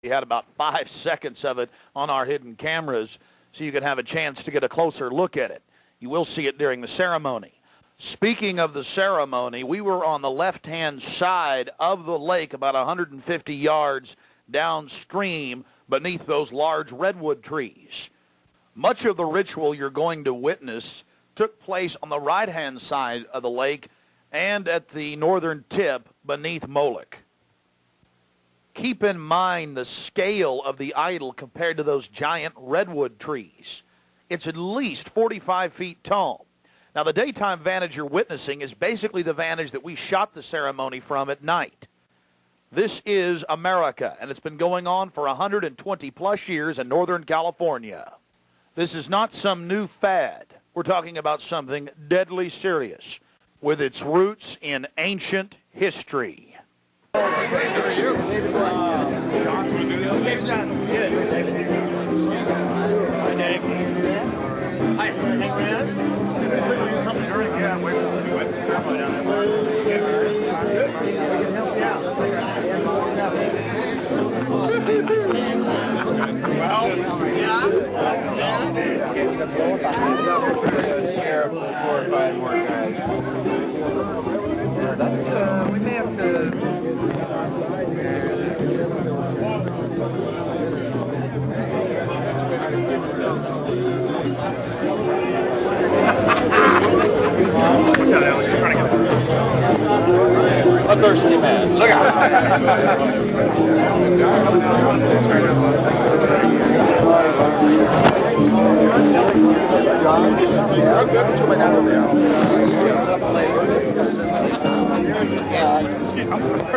We had about 5 seconds of it on our hidden cameras so you can have a chance to get a closer look at it. You will see it during the ceremony. Speaking of the ceremony, we were on the left-hand side of the lake about 150 yards downstream beneath those large redwood trees. Much of the ritual you're going to witness took place on the right-hand side of the lake and at the northern tip beneath Moloch. Keep in mind the scale of the idol compared to those giant redwood trees. It's at least 45 feet tall. Now, the daytime vantage you're witnessing is basically the vantage that we shot the ceremony from at night. This is America, and it's been going on for 120 plus years in Northern California. This is not some new fad. We're talking about something deadly serious with its roots in ancient history. We may have to. A thirsty man. Look out. I'm sorry.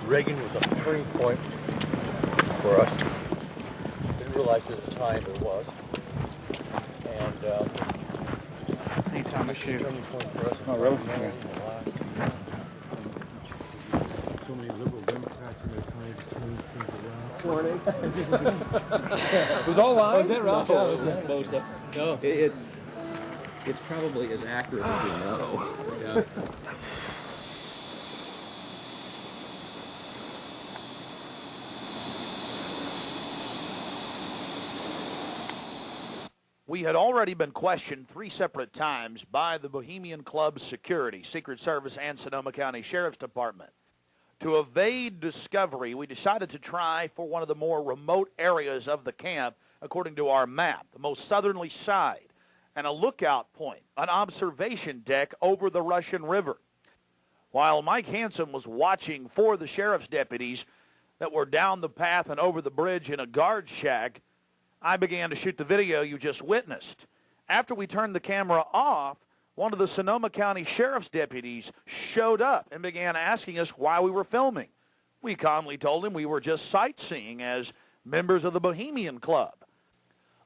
Reagan was a turning point for us. Didn't realize at the time it was. And Anytime I shoot. turning point for us. Oh, really? So many liberal Democrats in their time to change things around. It was all on? Was it wrong? No, it was close up. No. It's probably as accurate as we know. Yeah. We had already been questioned 3 separate times by the Bohemian Club security, Secret Service, and Sonoma County Sheriff's Department. To evade discovery, we decided to try for one of the more remote areas of the camp, according to our map, the most southerly side, and a lookout point, an observation deck over the Russian River. While Mike Hansen was watching for the sheriff's deputies that were down the path and over the bridge in a guard shack, I began to shoot the video you just witnessed. After we turned the camera off, one of the Sonoma County Sheriff's deputies showed up and began asking us why we were filming. We calmly told him we were just sightseeing as members of the Bohemian Club.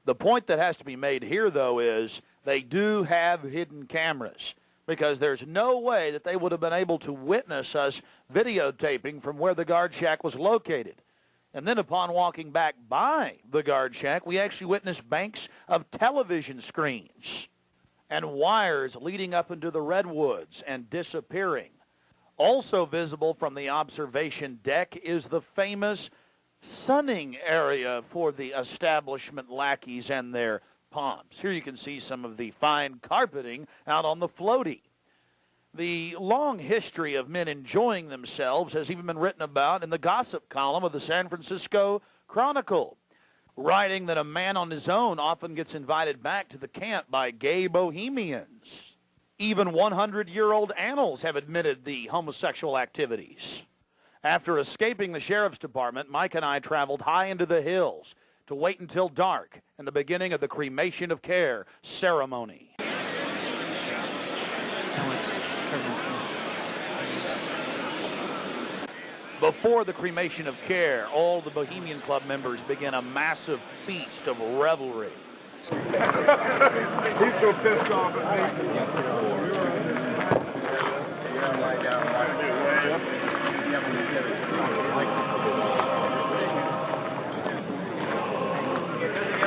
The point that has to be made here, though, is they do have hidden cameras, because there's no way that they would have been able to witness us videotaping from where the guard shack was located. And then upon walking back by the guard shack, we actually witnessed banks of television screens and wires leading up into the redwoods and disappearing. Also visible from the observation deck is the famous sunning area for the establishment lackeys and their pomps. Here you can see some of the fine carpeting out on the floaty. The long history of men enjoying themselves has even been written about in the gossip column of the San Francisco Chronicle, writing that a man on his own often gets invited back to the camp by gay bohemians. Even 100-year-old annals have admitted the homosexual activities. After escaping the sheriff's department, Mike and I traveled high into the hills to wait until dark and the beginning of the cremation of care ceremony. Before the cremation of care, all the Bohemian Club members begin a massive feast of revelry. He's so pissed off at me.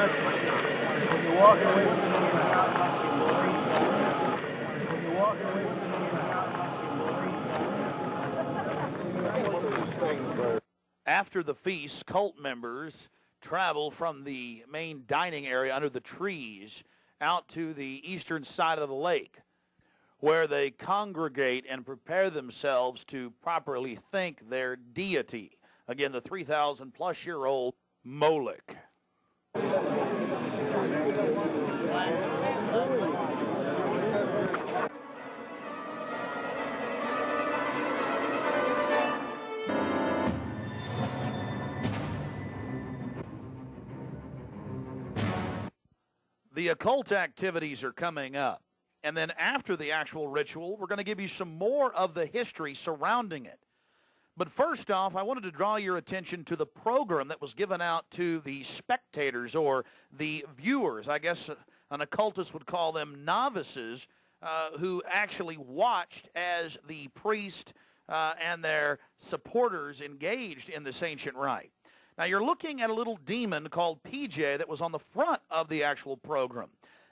When you're walking away from the when you're walking away from the After the feast, cult members travel from the main dining area under the trees out to the eastern side of the lake, where they congregate and prepare themselves to properly thank their deity. Again, the 3,000-plus-year-old Moloch. The occult activities are coming up. And then after the actual ritual, we're going to give you some more of the history surrounding it. But first off, I wanted to draw your attention to the program that was given out to the spectators or the viewers. I guess an occultist would call them novices, who actually watched as the priest and their supporters engaged in this ancient rite. Now, you're looking at a little demon called PJ that was on the front of the actual program.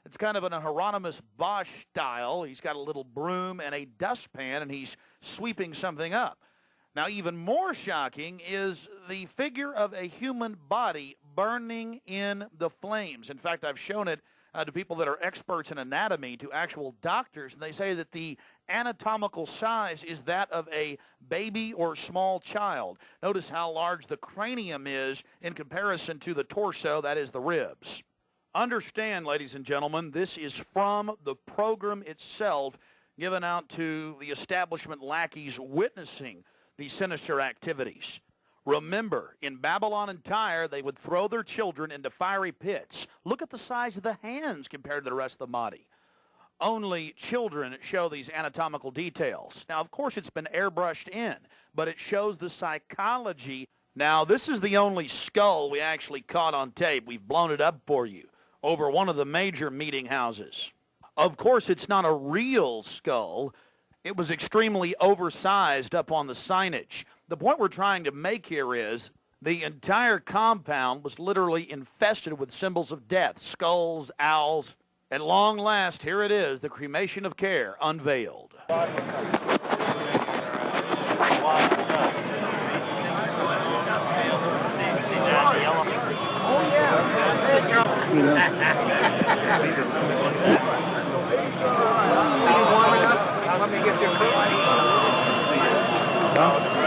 It's kind of in a Hieronymus Bosch style. He's got a little broom and a dustpan, and he's sweeping something up. Now, even more shocking is the figure of a human body burning in the flames. In fact, I've shown it to people that are experts in anatomy, to actual doctors, and they say that the anatomical size is that of a baby or small child. Notice how large the cranium is in comparison to the torso, that is the ribs. Understand, ladies and gentlemen, this is from the program itself given out to the establishment lackeys witnessing these sinister activities. Remember, in Babylon and Tyre, they would throw their children into fiery pits. Look at the size of the hands compared to the rest of the body. Only children show these anatomical details. Now, of course, it's been airbrushed in, but it shows the psychology. Now, this is the only skull we actually caught on tape. We've blown it up for you over one of the major meeting houses. Of course, it's not a real skull. It was extremely oversized up on the signage. The point we're trying to make here is the entire compound was literally infested with symbols of death, skulls, owls. At long last, here it is, the cremation of care unveiled. Let me get your coat. No?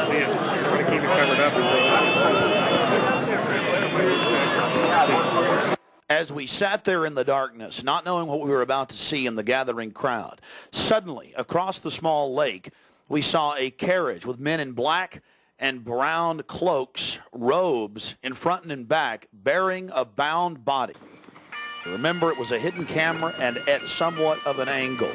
See it. You're going to keep it covered up. As we sat there in the darkness, not knowing what we were about to see in the gathering crowd, suddenly, across the small lake, we saw a carriage with men in black and brown cloaks, robes, in front and in back, bearing a bound body. Remember, it was a hidden camera and at somewhat of an angle.